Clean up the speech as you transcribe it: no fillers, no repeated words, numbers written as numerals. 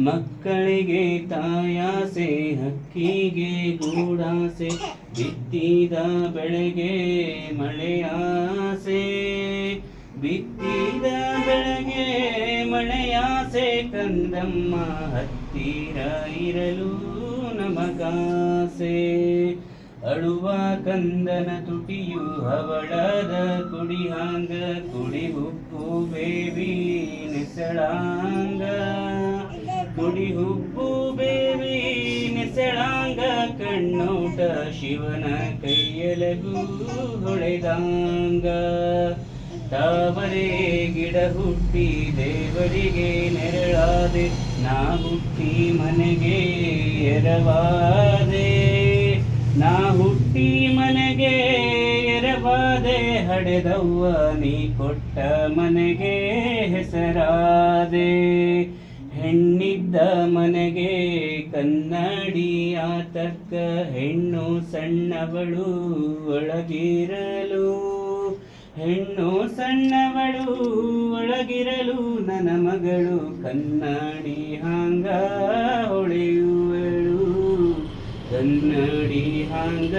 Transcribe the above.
ಮಕ್ಕಳಿಗೆ ತಾಯಾಸೆ, ಹಕ್ಕಿಗೆ ಗೂಡಾಸೆ, ಬಿತ್ತಿದ ಬೆಳೆಗೆ ಮಳೆಯಾಸೆ, ಬಿತ್ತಿದ ಬೆಳೆಗೆ ಮಳೆಯಾಸೆ, ಕಂದಮ್ಮ ಹತ್ತಿರ ಇರಲು ನಮಗಾಸೆ. ಅಳುವ ಕಂದನ ತುಟಿಯು ಹವಳದ ಕುಡಿಹಾಂಗ, ಕುಡಿ ಉಪ್ಪು ಬೇವಿ ನೆಸಳಾಂಗ, ಕುಡಿ ಉಪ್ಪು ಬೇವಿ ನೆಸಳಾಂಗ, ಕಣ್ಣೋಟ ಶಿವನ ಕೈಯಲಗೂ ಹೊಳೆದಾಂಗ. ತಾವರೆ ಗಿಡ ಹುಟ್ಟಿ ದೇವರಿಗೆ ನೆರಳಾದೆ, ನಾ ಹುಟ್ಟಿ ಮನೆಗೆ ಎರವಾದೆ, ನಾ ಹುಟ್ಟಿ ಮನೆಗೆ ಎರವಾದೆ, ಹಡೆದವ್ವ ನೀ ಕೊಟ್ಟ ಮನೆಗೆ ಹೆಸರಾದೆ. ಹೆಣ್ಣಿದ್ದ ಮನೆಗೆ ಕನ್ನಡಿ ಆತಕ್ಕ, ಹೆಣ್ಣು ಸಣ್ಣವಳು ಒಳಗಿರಲು, ಹೆಣ್ಣು ಸಣ್ಣವಳು ಒಳಗಿರಲು, ನನ್ನ ಮಗಳು ಕನ್ನಡಿ ಹಾಂಗ ಹೊಳೆಯುವಳು, ಕನ್ನಡಿ ಹಾಂಗ